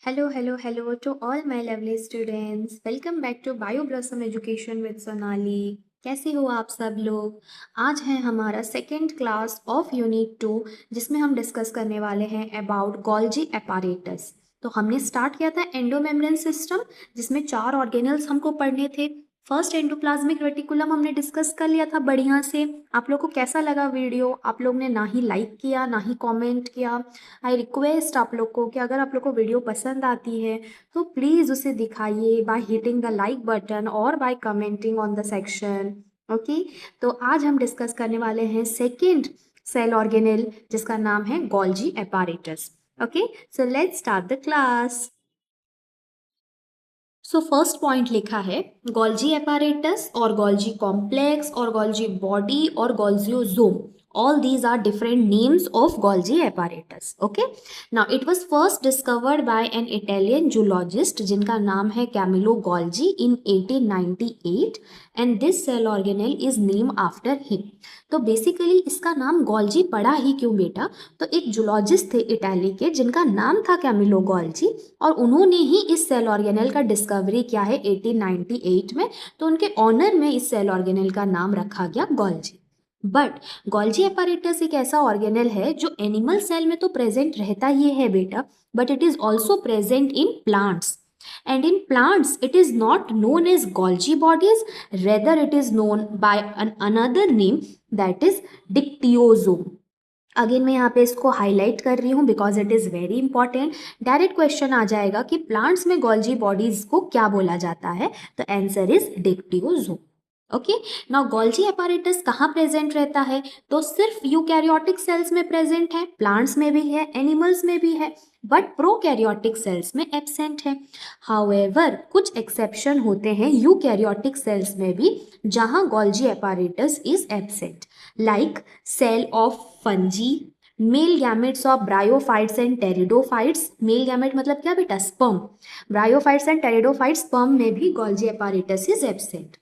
Hello to all my lovely students. Welcome back to Bio Blossom Education with Sonali. कैसे हो आप सब लोग? आज है हमारा सेकेंड क्लास ऑफ यूनिट 2 जिसमें हम डिस्कस करने वाले हैं अबाउट गोल्जी अपैरेटस। तो हमने स्टार्ट किया था एंडोमेम्ब्रेन सिस्टम जिसमें 4 ऑर्गेनल्स हमको पढ़ने थे। फर्स्ट एंडोप्लाज्मिक रेटिकुलम हमने डिस्कस कर लिया था बढ़िया से। आप लोग को कैसा लगा वीडियो? आप लोग ने ना ही लाइक किया ना ही कमेंट किया। आई रिक्वेस्ट आप लोग को कि अगर आप लोग को वीडियो पसंद आती है तो प्लीज़ उसे दिखाइए by hitting the like button और by commenting on the section. Okay, तो आज हम डिस्कस करने वाले हैं सेकेंड सेल ऑर्गेनेल जिसका नाम है Golgi apparatus. Okay, so let's start the class. So first point लिखा है गोल्जी अपैरेटस और गोल्जी कॉम्प्लेक्स और गोल्जी बॉडी और गोल्जियोसोम. All these are different names of Golgi apparatus. Okay. Now it was first discovered by an Italian zoologist जिनका नाम है Camillo Golgi in 1898 and this cell organelle is named after him. तो basically इसका नाम Golgi पड़ा ही क्यों बेटा? तो एक जूलॉजिस्ट थे इटाली के जिनका नाम था कैमिलो गोल्जी और उन्होंने ही इस सेल ऑर्गेनेल का डिस्कवरी किया है 1898 में। तो उनके ऑनर में इस सेल ऑर्गेनेल का नाम रखा गया गोल्जी। बट गोल्जी अपैरेटस एक ऐसा ऑर्गेनेल है जो एनिमल सेल में तो प्रेजेंट रहता ही है बेटा, but it is also present in plants and in plants it is not known as Golgi bodies, rather it is known by another name that is dictyosome. Again मैं यहाँ पे इसको highlight कर रही हूँ because it is very important. Direct question आ जाएगा कि प्लांट्स में गोल्जी बॉडीज को क्या बोला जाता है, तो answer is dictyosome. Okay, now Golgi apparatus कहाँ प्रेजेंट रहता है? तो सिर्फ यूकैरियोटिक सेल्स में प्रेजेंट है, प्लांट्स में भी है, एनिमल्स में भी है, बट प्रोकैरियोटिक सेल्स में एब्सेंट है। हाउएवर कुछ एक्सेप्शन होते हैं यूकैरियोटिक सेल्स में भी जहां Golgi apparatus is absent, like cell of fungi, male gametes of bryophytes and pteridophytes. Male gamete मतलब क्या बेटा? Sperm. Bryophytes and pteridophytes sperm में भी Golgi apparatus is absent.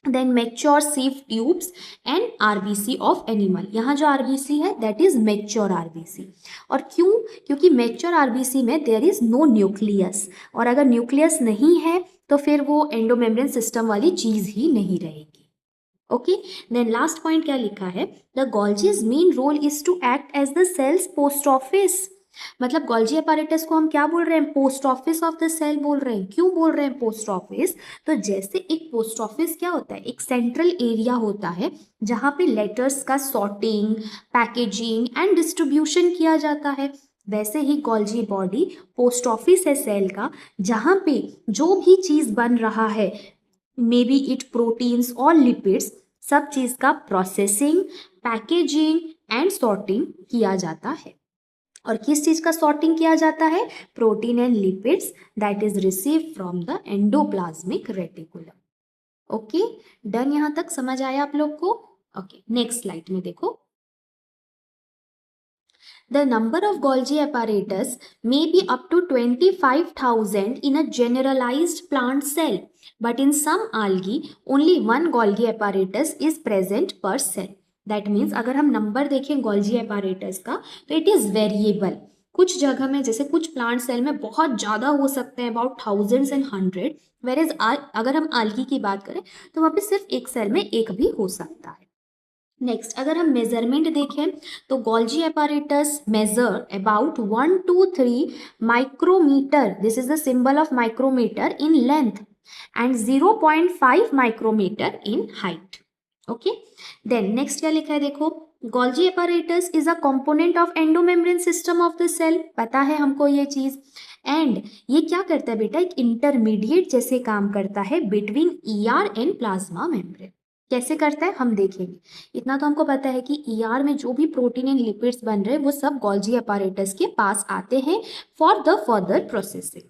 Then mature sieve tubes and RBC of animal. यहाँ जो RBC है that is mature RBC. और क्यों? क्योंकि मैच्योर आरबीसी में देयर इज नो न्यूक्लियस, और अगर न्यूक्लियस नहीं है तो फिर वो एंडोमेम्ब्रेन सिस्टम वाली चीज ही नहीं रहेगी। ओके, देन लास्ट पॉइंट क्या लिखा है? The Golgi's main role is to act as the cell's post office. मतलब गोल्जी अपैरेटस को हम क्या बोल रहे हैं? Post office of the cell बोल रहे हैं। क्यों बोल रहे हैं पोस्ट ऑफिस? तो जैसे एक पोस्ट ऑफिस क्या होता है, एक सेंट्रल एरिया होता है जहां पे लेटर्स का सॉर्टिंग, पैकेजिंग एंड डिस्ट्रीब्यूशन किया जाता है, वैसे ही गोल्जी बॉडी पोस्ट ऑफिस है सेल का, जहां पे जो भी चीज बन रहा है, मे बी इट प्रोटीन्स और लिपिड्स, सब चीज का प्रोसेसिंग, पैकेजिंग एंड सॉर्टिंग किया जाता है। और किस चीज का सॉर्टिंग किया जाता है? Protein and lipids that is receive from the endoplasmic reticulum. Okay, done? यहां तक समझ आया आप लोग को? ओके, नेक्स्ट स्लाइड में देखो। The number of Golgi apparatus may be up to 25,000 in a generalized plant cell, but in some algae only one Golgi apparatus is present per cell. That means अगर हम number देखें Golgi apparatus का तो it is variable. कुछ जगह में जैसे कुछ प्लांट सेल में बहुत ज़्यादा हो सकते हैं, about thousands and hundred, where is अगर हम आल्गी की बात करें तो वहाँ पे सिर्फ एक सेल में एक भी हो सकता है। नेक्स्ट अगर हम मेजरमेंट देखें तो Golgi apparatus measure about 1 to 3 micrometre, this is the symbol of micrometre, in length and 0.5 micrometre in height. Okay, then next क्या लिखा है देखो, Golgi apparatus is a component of endomembrane system of the cell, पता है हमको ये चीज। And ये क्या करता है बेटा? एक इंटरमीडिएट जैसे काम करता है between ER and plasma membrane. कैसे करता है हम देखेंगे। इतना तो हमको पता है कि ईआर में जो भी प्रोटीन एंड लिपिड्स बन रहे हैं वो सब गोल्जी अपैरेटस के पास आते हैं for the further processing.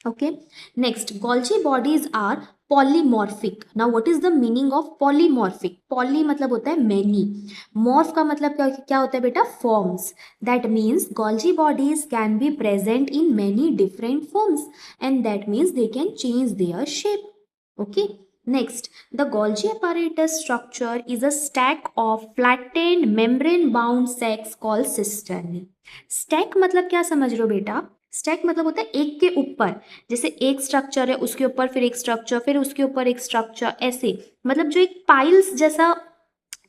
Okay, next Golgi bodies are polymorphic. Now what is the meaning of polymorphic? Poly मतलब होता है मैनी, मॉर्फ का मतलब क्या होता है बेटा? Forms. That means Golgi bodies can be present in many different forms and that means they can change their shape. Okay, next the Golgi apparatus structure is a stack of flattened membrane bound sacs called cisternae. stack मतलब क्या समझ रहे हो बेटा? Stack मतलब होता है एक के ऊपर, जैसे एक स्ट्रक्चर है उसके ऊपर फिर एक स्ट्रक्चर फिर उसके ऊपर एक स्ट्रक्चर, ऐसे मतलब जो एक पाइल्स जैसा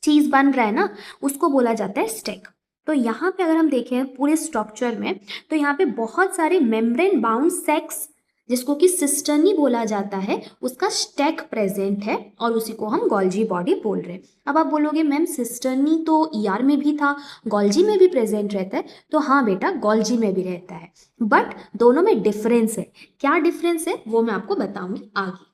चीज बन रहा है ना, उसको बोला जाता है स्टैक। तो यहाँ पे अगर हम देखें पूरे स्ट्रक्चर में, तो यहाँ पे बहुत सारे मेम्ब्रेन बाउंड सेक्स, जिसको कि सिस्टर्नी बोला जाता है, उसका स्टैक प्रेजेंट है और उसी को हम गोल्जी बॉडी बोल रहे हैं। अब आप बोलोगे मैम सिस्टर्नी तो ईआर में भी था, गोल्जी में भी प्रेजेंट रहता है, तो हाँ बेटा गोल्जी में भी रहता है, बट दोनों में डिफरेंस है। क्या डिफरेंस है वो मैं आपको बताऊंगी आगे।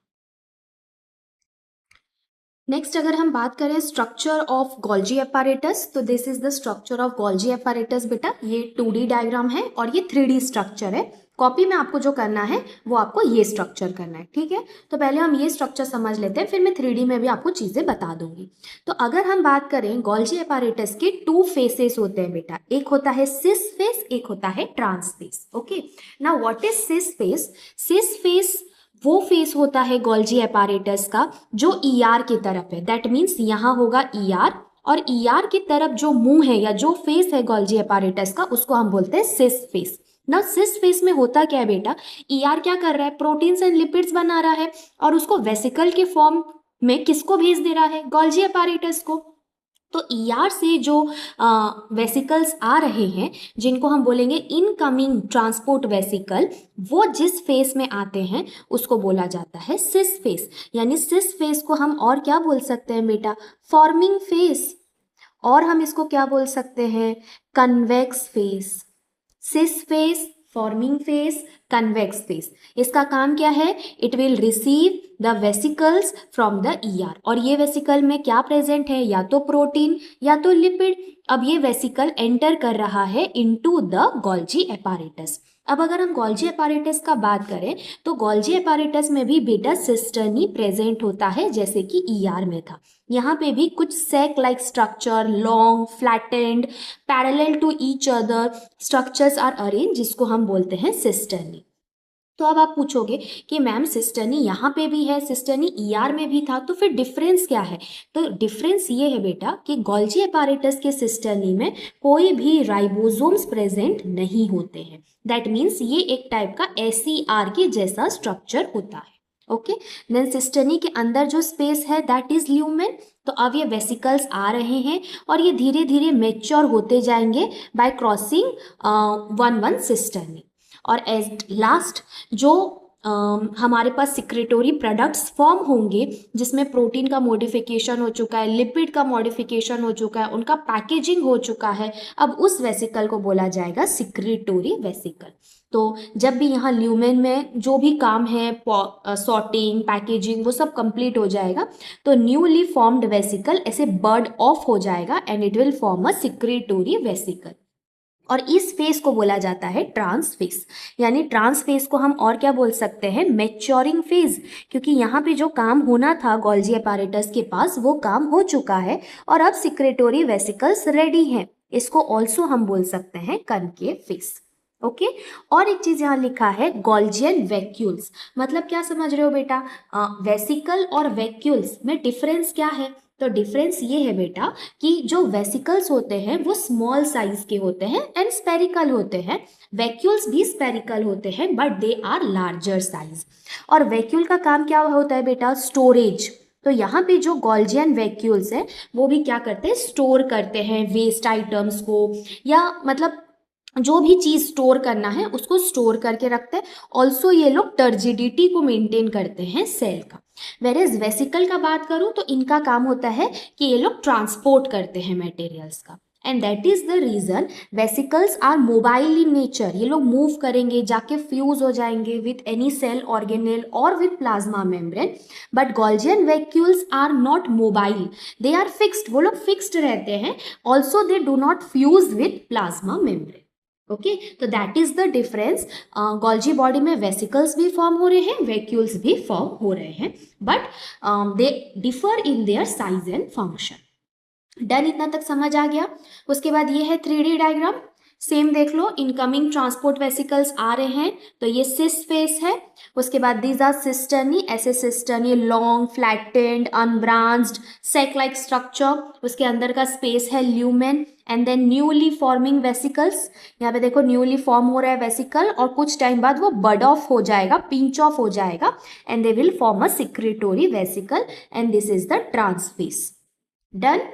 नेक्स्ट अगर हम बात करें स्ट्रक्चर ऑफ गोल्जी एपारेटस, तो this is the structure of Golgi apparatus बेटा। ये 2D डायग्राम है और ये 3D स्ट्रक्चर है। कॉपी में आपको जो करना है वो आपको ये स्ट्रक्चर करना है, ठीक है। तो पहले हम ये स्ट्रक्चर समझ लेते हैं, फिर मैं 3D में भी आपको चीज़ें बता दूंगी। तो अगर हम बात करें गोल्जी एपारेटस के 2 फेसेस होते हैं बेटा, एक होता है सिस फेस, एक होता है trans face. Okay, now what is cis face? Cis face वो फेस होता है गोल्जी एपारेटस का जो ईआर की तरफ है, दैट मीन्स यहाँ होगा ईआर, और ईआर की तरफ जो मुंह है या जो फेस है गोल्जी एपारेटस का, उसको हम बोलते हैं सिस फेस। ना सिस फेस में होता क्या है बेटा, ईआर क्या कर रहा है, प्रोटीन्स एंड लिपिड्स बना रहा है और उसको वेसिकल के फॉर्म में किसको भेज दे रहा है, गोल्जी एपारेटस को। तो ईआर से जो वेसिकल्स आ रहे हैं, जिनको हम बोलेंगे इनकमिंग ट्रांसपोर्ट वेसिकल, वो जिस फेस में आते हैं उसको बोला जाता है सिस फेस। यानी सिस फेस को हम और क्या बोल सकते हैं बेटा, फॉर्मिंग फेस, और हम इसको क्या बोल सकते हैं, convex face. Cis face, forming face, convex face, इसका काम क्या है, it will receive the vesicles from the ER, और ये वेसिकल में क्या प्रेजेंट है, या तो प्रोटीन या तो लिपिड। अब ये वेसिकल एंटर कर रहा है इनटू द गोल्जी एपारेटस। अब अगर हम गोल्जी एपारेटस का बात करें, तो गोल्जी एपारेटस में भी बेटा सिस्टर्नी प्रेजेंट होता है, जैसे कि ईआर में था। यहाँ पे भी कुछ sac like structure, long, flattened, parallel to each other structures are arrange, जिसको हम बोलते हैं सिस्टर्नी। तो अब आप पूछोगे कि मैम सिस्टर्नी यहाँ पे भी है, सिस्टर्नी ईआर में भी था, तो फिर डिफरेंस क्या है? तो डिफरेंस ये है बेटा कि गोल्जी एपारेटस के सिस्टर्नी में कोई भी राइबोसोम्स प्रेजेंट नहीं होते हैं, दैट मीन्स ये एक टाइप का एसईआर के जैसा स्ट्रक्चर होता है। ओके, देन सिस्टर्नी के अंदर जो स्पेस है दैट इज ल्यूमेन। तो अब ये वेसिकल्स आ रहे हैं और ये धीरे धीरे मेच्योर होते जाएंगे बाय क्रॉसिंग वन सिस्टर्नी, और एट लास्ट जो हमारे पास सिक्रेटोरी प्रोडक्ट्स फॉर्म होंगे, जिसमें प्रोटीन का मॉडिफिकेशन हो चुका है, लिपिड का मॉडिफिकेशन हो चुका है, उनका पैकेजिंग हो चुका है, अब उस वेसिकल को बोला जाएगा सिक्रेटोरी वेसिकल। तो जब भी यहाँ ल्यूमेन में जो भी काम है, सॉर्टिंग, पैकेजिंग, वो सब कंप्लीट हो जाएगा, तो न्यूली फॉर्म्ड वेसिकल ऐसे बर्ड ऑफ हो जाएगा and it will form a secretory vesicle, और इस फेस को बोला जाता है ट्रांस फेस। यानी ट्रांस फेस को हम और क्या बोल सकते हैं, मैच्योरिंग फेज, क्योंकि यहाँ पे जो काम होना था गोल्जी एपारेटस के पास वो काम हो चुका है और अब सिक्रेटोरी वेसिकल्स रेडी हैं। इसको ऑल्सो हम बोल सकते हैं कनकेव फेस। ओके, और एक चीज यहाँ लिखा है गोल्जियन वैक्यूल्स, मतलब क्या समझ रहे हो बेटा, वेसिकल और वैक्यूल्स में डिफरेंस क्या है? तो डिफरेंस ये है बेटा कि जो वेसिकल्स होते हैं वो स्मॉल साइज के होते हैं एंड स्पेरिकल होते हैं, वैक्यूल्स भी स्पेरिकल होते हैं but they are larger size. और वैक्यूल का काम क्या होता है बेटा, स्टोरेज। तो यहाँ पे जो गोल्जियन वैक्यूल्स है वो भी क्या करते हैं, स्टोर करते हैं वेस्ट आइटम्स को, या मतलब जो भी चीज स्टोर करना है उसको स्टोर करके रखते हैं। ऑल्सो ये लोग टर्जिडिटी को मेंटेन करते हैं सेल का। वेरेज वेसिकल का बात करूं तो इनका काम होता है कि ये लोग ट्रांसपोर्ट करते हैं मटेरियल्स का, and that is the reason vesicles are mobile in nature. ये लोग मूव करेंगे, जाके फ्यूज हो जाएंगे विथ एनी सेल ऑर्गेनेल और with plasma membrane, but Golgian vacuoles are not mobile, they are fixed, वो लोग फिक्स्ड रहते हैं। Also they do not fuse with plasma membrane. Okay, तो that is the difference. Golgi body में vesicles भी form हो रहे हैं, वैक्यूल्स भी फॉर्म हो रहे हैं, but they differ in their size and function. Done, इतना तक समझ आ गया। उसके बाद ये है 3D डायग्राम। सेम देख लो, इनकमिंग ट्रांसपोर्ट वेसिकल्स आ रहे हैं तो ये सिस फेस है। उसके बाद दीज आर सिस्टर्नी, ऐसे cisternae long flattened unbranched sac like structure, उसके अंदर का स्पेस है lumen. And then newly forming vesicles, यहाँ पे देखो न्यूली फॉर्म हो रहा है वेसिकल और कुछ टाइम बाद वो बड ऑफ हो जाएगा, पिंच ऑफ हो जाएगा and they will form a secretory vesicle and this is the trans face. Done.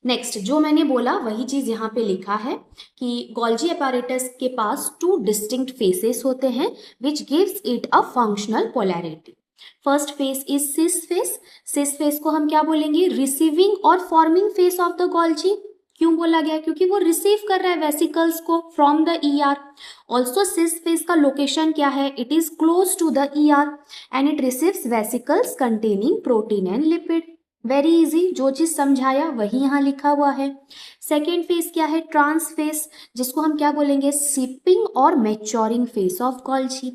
Next जो मैंने बोला वही चीज यहाँ पे लिखा है कि गोल्जी अपैरेटस के पास टू डिस्टिंक्ट फेसेस होते हैं which gives it a functional polarity. First face is cis face. Cis face को हम क्या बोलेंगे, रिसीविंग और forming face of the Golgi. क्यों बोला गया, क्योंकि वो रिसीव कर रहा है वेसिकल्स को from the ER. Also cis face का लोकेशन क्या है, it is close to the ER and it receives vesicles containing protein and lipid. Very easy, जो चीज समझाया वही यहाँ लिखा हुआ है। सेकेंड फेस क्या है, ट्रांस फेस, जिसको हम क्या बोलेंगे, सिपिंग और मैच्योरिंग फेस ऑफ गोल्जी।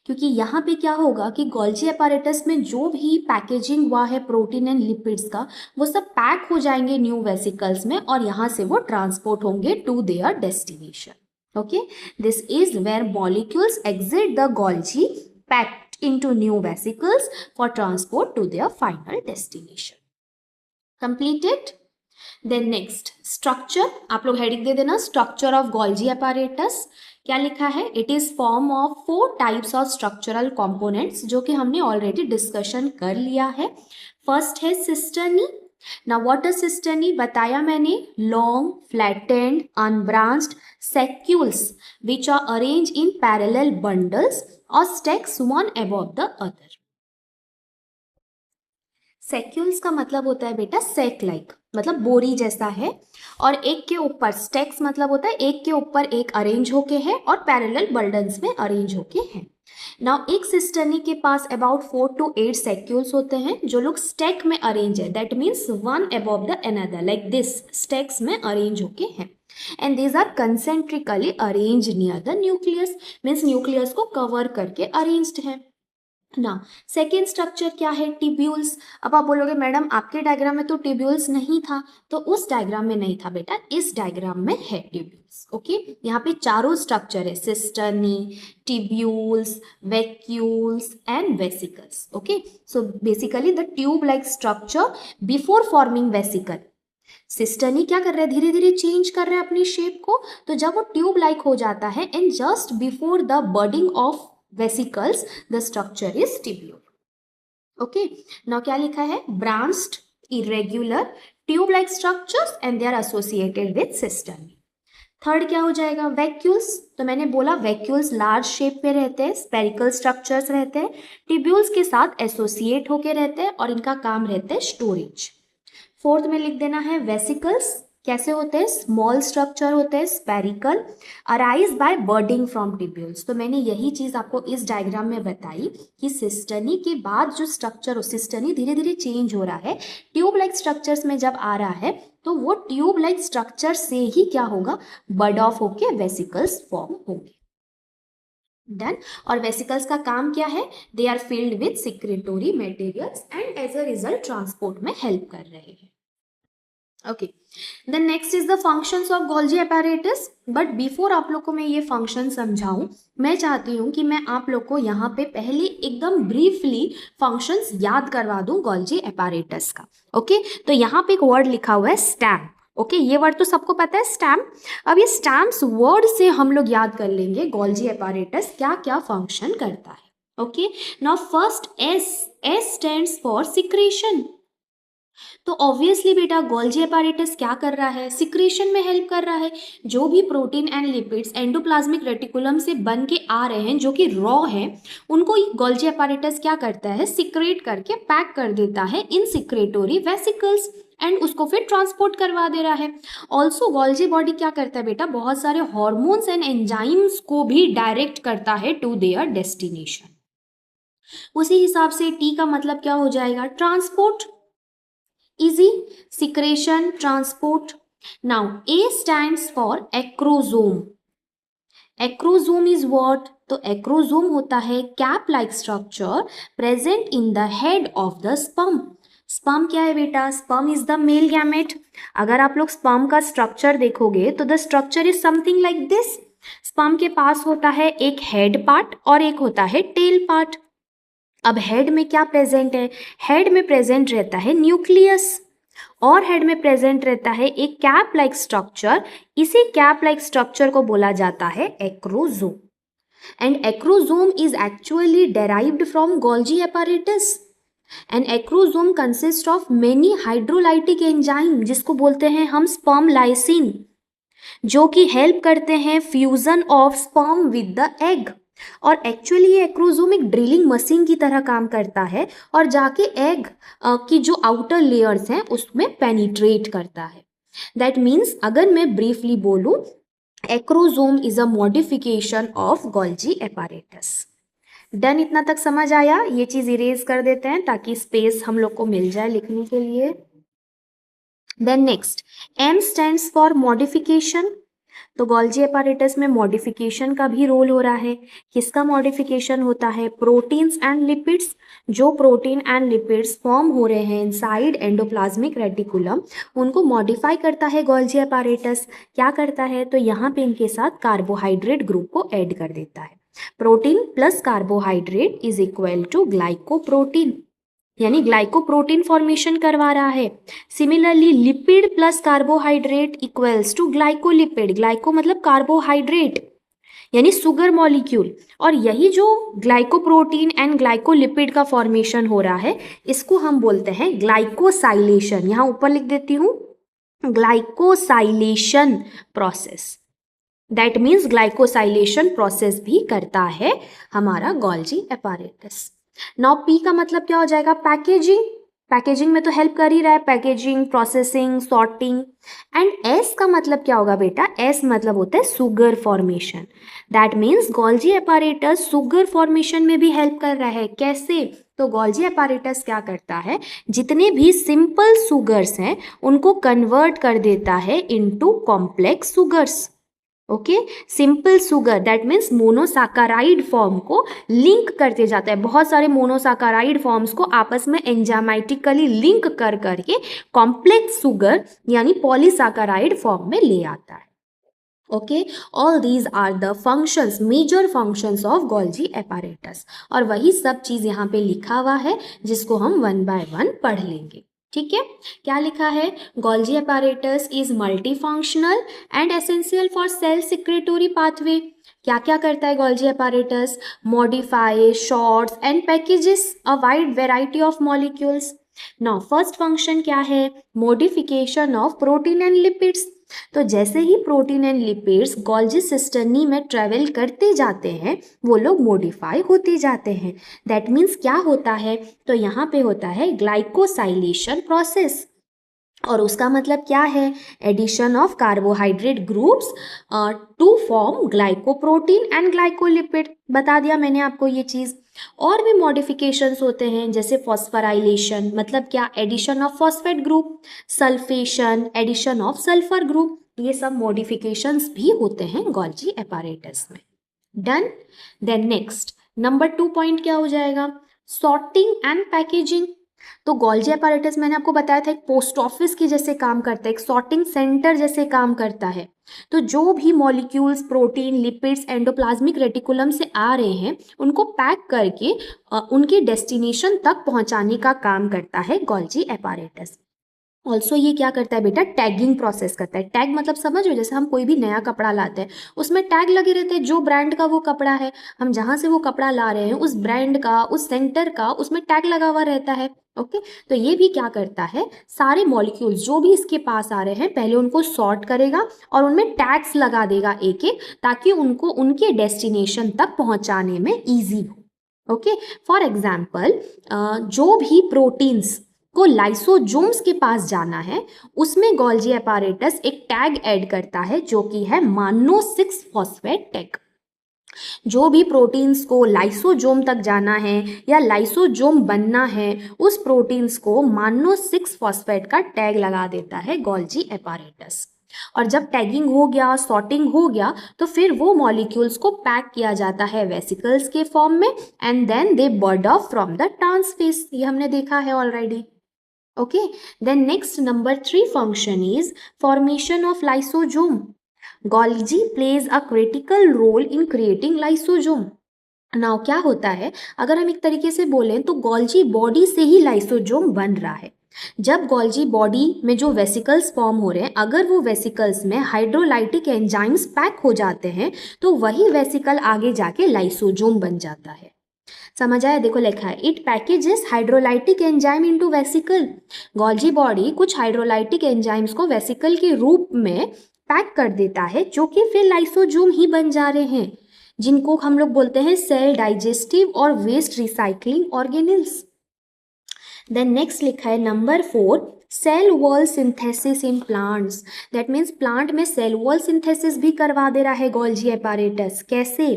क्योंकि यहाँ पे क्या होगा कि गोल्जी अपैरेटस में जो भी पैकेजिंग हुआ है प्रोटीन एंड लिपिड्स का, वो सब पैक हो जाएंगे न्यू वेसिकल्स में और यहाँ से वो ट्रांसपोर्ट होंगे to their destination. Okay, this is where molecules exit the Golgi packed into new vesicles for transport to their final destination. Completed? Then next structure, आप लोग हेडिंग दे देना, structure of Golgi apparatus क्या लिखा है, it is form of 4 types of structural components जो कि हमने already discussion कर लिया है। First है cisternae. Now what is cisternae बताया मैंने, long flattened unbranched saccules which are arranged in parallel bundles or stacks one above the other. सेक्यूल्स का मतलब होता है बेटा सेक लाइक, मतलब बोरी जैसा है, और एक के ऊपर, स्टेक्स मतलब होता है एक के ऊपर एक अरेंज होके है और पैरेलल बंडल्स में अरेंज होके है। नाउ एक सिस्टर्नी के पास अबाउट 4 to 8 सेक्यूल्स होते हैं जो लोग स्टेक में अरेंज है, that means one above the another, like this stacks में अरेंज होके हैं and these are concentrically arrange near the nucleus, means nucleus को कवर करके अरेंज्ड है ना। सेकेंड स्ट्रक्चर क्या है, टिब्यूल्स। अब आप बोलोगे मैडम आपके डायग्राम में तो टिब्यूल्स नहीं था, तो उस डायग्राम में नहीं था बेटा, इस डायग्राम में है टिब्यूल्स। ओके, यहाँ पे चारों स्ट्रक्चर है, cisternae, tubules, vacuoles and vesicles. Okay, so basically the tube like structure before forming vesicle. Cisternae क्या कर रहा है, धीरे धीरे चेंज कर रहा है अपनी शेप को, तो जब वो ट्यूब लाइक हो जाता है and just before the budding of vesicles the structure is tubule. Okay, now क्या लिखा है, branched irregular tube like structures and they are associated with cistern. Third क्या हो जाएगा, वैक्यूल्स। तो मैंने बोला वैक्यूल्स लार्ज शेप पे रहते हैं, स्पेरिकल स्ट्रक्चर्स रहते हैं, टिब्यूल्स के साथ एसोसिएट होके रहते हैं और इनका काम रहता है स्टोरेज। फोर्थ में लिख देना है वेसिकल्स, कैसे होते हैं, स्मॉल स्ट्रक्चर होते हैं, spherical, arise by budding from tubules. तो मैंने यही चीज आपको इस डायग्राम में बताई कि सिस्टर्नी के बाद जो स्ट्रक्चर हो, सिस्टर्नी धीरे धीरे चेंज हो रहा है, ट्यूब लाइक स्ट्रक्चर्स में जब आ रहा है तो वो ट्यूब लाइक स्ट्रक्चर से ही क्या होगा, बर्ड ऑफ होके वेसिकल्स फॉर्म होंगे। डन। और वेसिकल्स का काम क्या है, they are filled with secretory materials and as a result transport में हेल्प कर रहे हैं। Okay, then next is the functions of Golgi apparatus. But before आप लोग को मैं ये फंक्शन समझाऊं, मैं चाहती हूँ कि मैं आप लोग को यहाँ पे पहले एकदम ब्रीफली फंक्शंस याद करवा दूं गोल्जी अपैरेटस का। ओके, तो यहाँ पे एक वर्ड लिखा हुआ है स्टैम्प। ओके, ये वर्ड तो सबको पता है स्टैम्प। अब ये स्टैम्प्स वर्ड से हम लोग याद कर लेंगे गोल्जी अपैरेटस क्या क्या फंक्शन करता है। Okay, now first S stands for secretion. तो ऑब्वियसली बेटा गोल्जी अपैरेटस क्या कर रहा है, सिक्रेशन में हेल्प कर रहा है। जो भी protein and lipids endoplasmic reticulum से बन के आ रहे हैं जो कि रॉ है, उनको गोल्जी अपैरेटस क्या करता है, सिक्रेट करके पैक कर देता है इन सिक्रेटोरी वेसिकल्स एंड उसको फिर ट्रांसपोर्ट करवा दे रहा है। ऑल्सो गोल्जी बॉडी क्या करता है बेटा, बहुत सारे हॉर्मोन्स एंड एंजाइम्स को भी डायरेक्ट करता है टू देयर डेस्टिनेशन। उसी हिसाब से टी का मतलब क्या हो जाएगा, transport. Easy, secretion, transport. Now A stands for acrosome. Acrosome is what? तो acrosome होता है cap like structure present in the head of the sperm. Sperm क्या है बेटा? Sperm is the male gamete. अगर आप लोग स्पर्म का स्ट्रक्चर देखोगे तो the structure is something like this. Sperm के पास होता है एक हेड पार्ट और एक होता है टेल पार्ट। अब हेड में क्या प्रेजेंट है? हेड में प्रेजेंट रहता है न्यूक्लियस और हेड में प्रेजेंट रहता है एक कैप लाइक स्ट्रक्चर। इसी कैप लाइक स्ट्रक्चर को बोला जाता है acrosome. And acrosome is actually derived from Golgi apparatus। An acrosome consist of many hydrolytic enzyme, जिसको बोलते हैं हम स्पर्म लाइसिन, जो कि हेल्प करते हैं fusion of sperm with the egg. और एक्चुअली ये एक्रोजोम एक ड्रिलिंग मशीन की तरह काम करता है और जाके एग की जो आउटर लेयर्स हैं उसमें पेनिट्रेट करता है। दैट मीन्स अगर मैं ब्रीफली बोलूं, acrosome is a modification of Golgi apparatus। Done? इतना तक समझ आया? ये चीज इरेज कर देते हैं ताकि स्पेस हम लोग को मिल जाए लिखने के लिए। Then next, M stands for modification. तो गोल्जी apparatus में मॉडिफिकेशन का भी रोल हो रहा है। किसका मॉडिफिकेशन होता है? Proteins and lipids. जो प्रोटीन एंड लिपिड्स फॉर्म हो रहे हैं इनसाइड एंडोप्लाज्मिक रेटिकुलम, उनको मॉडिफाई करता है गोल्जी apparatus। क्या करता है? तो यहाँ पे इनके साथ कार्बोहाइड्रेट ग्रुप को ऐड कर देता है। Protein plus carbohydrate is equal to glycoprotein, यानी ग्लाइकोप्रोटीन फॉर्मेशन करवा रहा है। Similarly lipid plus carbohydrate equals to glycolipid. Glyco मतलब कार्बोहाइड्रेट यानी सुगर मॉलिक्यूल। और यही जो ग्लाइकोप्रोटीन एंड ग्लाइकोलिपिड का फॉर्मेशन हो रहा है, इसको हम बोलते हैं ग्लाइकोसाइलेशन। यहाँ ऊपर लिख देती हूँ, glycosylation process. That means glycosylation process भी करता है हमारा गोल्जी apparatus। नाउ पी का मतलब क्या हो जाएगा? पैकेजिंग। पैकेजिंग में तो हेल्प कर ही रहा है, packaging, processing, sorting. And S का मतलब क्या होगा बेटा? एस मतलब होता है sugar formation. That means Golgi apparatus sugar formation में भी हेल्प कर रहा है। कैसे? तो गोल्जी apparatus क्या करता है? जितने भी सिंपल सुगर्स हैं उनको कन्वर्ट कर देता है into complex sugars. Okay, simple sugar that means monosaccharide form को लिंक करते जाता है। बहुत सारे मोनोसाकाराइड फॉर्म्स को आपस में एंजाइमेटिकली लिंक कर करके कॉम्प्लेक्स सुगर यानी पॉलीसाकाराइड फॉर्म में ले आता है। Okay, all these are the functions, major functions of Golgi apparatus। और वही सब चीज यहाँ पे लिखा हुआ है जिसको हम वन बाय वन पढ़ लेंगे। ठीक है, क्या लिखा है? Golgi apparatus is multi functional and essential for cell secretory pathway. क्या क्या करता है Golgi apparatus? Modify, shorts and packages a wide variety of molecules. Now first function क्या है? Modification of protein and lipids. तो जैसे ही protein and lipids Golgi cisternae में ट्रेवल करते जाते हैं, वो लोग मॉडिफाई होते जाते हैं। दैट मीन्स क्या होता है? तो यहाँ पे होता है ग्लाइकोसाइलेशन प्रोसेस। और उसका मतलब क्या है? Addition of carbohydrate groups to form glycoprotein and glycolipid. बता दिया मैंने आपको ये चीज़। और भी मॉडिफिकेशंस होते हैं जैसे फॉस्फोराइलेशन, मतलब क्या? Addition of phosphate group, sulphation, addition of sulphur group. ये सब मॉडिफिकेशंस भी होते हैं गोल्जी apparatus में। Done? Then next number 2 point क्या हो जाएगा? Sorting and packaging. तो गोल्जी apparatus मैंने आपको बताया था एक पोस्ट ऑफिस की जैसे काम करता है, एक सॉर्टिंग सेंटर जैसे काम करता है। तो जो भी molecules, protein, lipids endoplasmic reticulum से आ रहे हैं उनको पैक करके उनके डेस्टिनेशन तक पहुंचाने का काम करता है गोल्जी apparatus। ऑल्सो ये क्या करता है बेटा? टैगिंग प्रोसेस करता है। टैग मतलब समझ लो, जैसे हम कोई भी नया कपड़ा लाते हैं उसमें टैग लगे रहते हैं, जो ब्रांड का वो कपड़ा है, हम जहाँ से वो कपड़ा ला रहे हैं उस ब्रांड का, उस सेंटर का, उसमें टैग लगा हुआ रहता है। ओके, तो ये भी क्या करता है? सारे मॉलिक्यूल्स जो भी इसके पास आ रहे हैं पहले उनको सॉर्ट करेगा और उनमें टैग्स लगा देगा एक एक, ताकि उनको उनके डेस्टिनेशन तक पहुंचाने में ईजी हो। ओके, फॉर एग्जाम्पल जो भी प्रोटीन्स को लाइसोजोम्स के पास जाना है उसमें गोल्जी apparatus एक टैग ऐड करता है जो कि है मानो 6 फॉस्फेट टैग। जो भी प्रोटीन्स को लाइसोजोम तक जाना है या लाइसोजोम बनना है, उस प्रोटीन्स को मानो 6 फॉस्फेट का टैग लगा देता है गोल्जी apparatus। और जब टैगिंग हो गया, सॉर्टिंग हो गया, तो फिर वो मॉलिक्यूल्स को पैक किया जाता है वेसिकल्स के फॉर्म में and then they bud off from the trans face. ये हमने देखा है already. Okay, then next number 3 function is formation of lysosome. Golgi plays a critical role in creating lysosome. Now क्या होता है, अगर हम एक तरीके से बोलें तो गोल्जी बॉडी से ही लाइसोजोम बन रहा है। जब गोल्जी बॉडी में जो वेसिकल्स फॉर्म हो रहे हैं, अगर वो वेसिकल्स में हाइड्रोलाइटिक एंजाइम्स पैक हो जाते हैं तो वही वेसिकल आगे जाके लाइसोजोम बन जाता है। समझ आया? देखो लिखा है, it packages hydrolytic enzyme into vesicle. Golgi body कुछ हाइड्रोलाइटिक एंजाइम्स को वेसिकल के रूप में पैक कर देता है, जो कि फिर लाइसोजोम ही बन जा रहे हैं, जिनको हम लोग बोलते हैं सेल डाइजेस्टिव और waste recycling organelles. Then next लिखा है number 4, cell wall synthesis in plants. That means plant में सेल वॉल सिंथेसिस भी करवा दे रहा है गोल्जी एपारेटस। कैसे?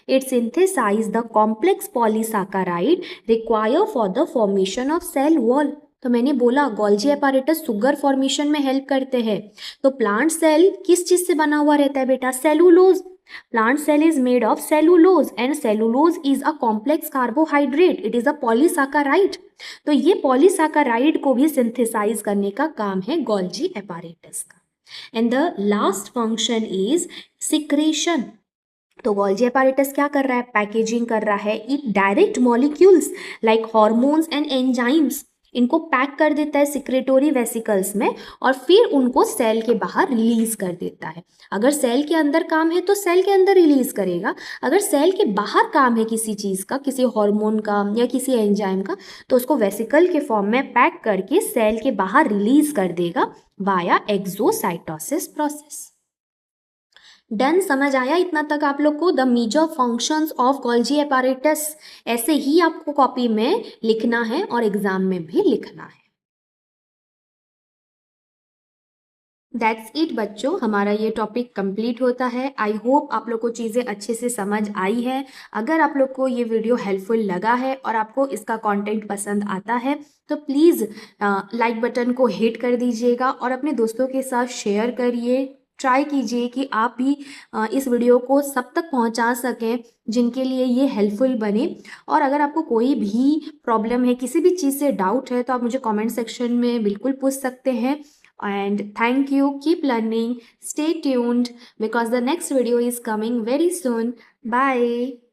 It synthesize the complex polysaccharide require for the formation of cell wall. तो मैंने बोला गोल्जी एपारेटस शुगर फॉर्मेशन में हेल्प करते हैं। तो प्लांट सेल किस चीज से बना हुआ रहता है बेटा? Cellulose. Plant cell is made of cellulose and cellulose is a complex carbohydrate. It is a polysaccharide. तो ये polysaccharide को भी synthesize करने का काम है गोल्जी apparatus का. And the last function is secretion. तो गोल्जी apparatus क्या कर रहा है? पैकेजिंग कर रहा है. It direct molecules like hormones and enzymes इनको पैक कर देता है सिक्रेटोरी वेसिकल्स में और फिर उनको सेल के बाहर रिलीज कर देता है। अगर सेल के अंदर काम है तो सेल के अंदर रिलीज करेगा, अगर सेल के बाहर काम है किसी चीज़ का, किसी हार्मोन का या किसी एंजाइम का, तो उसको वेसिकल के फॉर्म में पैक करके सेल के बाहर रिलीज कर देगा वाया एक्सोसाइटोसिस प्रोसेस। डन? समझ आया इतना तक आप लोग को? The major functions of Golgi apparatus ऐसे ही आपको कॉपी में लिखना है और एग्जाम में भी लिखना है। दैट्स इट बच्चों, हमारा ये टॉपिक कंप्लीट होता है। आई होप आप लोग को चीज़ें अच्छे से समझ आई है। अगर आप लोग को ये वीडियो हेल्पफुल लगा है और आपको इसका कंटेंट पसंद आता है तो प्लीज़ लाइक बटन को हिट कर दीजिएगा और अपने दोस्तों के साथ शेयर करिए। ट्राई कीजिए कि आप भी इस वीडियो को सब तक पहुंचा सकें जिनके लिए ये हेल्पफुल बने। और अगर आपको कोई भी प्रॉब्लम है, किसी भी चीज़ से डाउट है, तो आप मुझे कमेंट सेक्शन में बिल्कुल पूछ सकते हैं। And thank you, keep learning, stay tuned because the next video is coming very soon. Bye.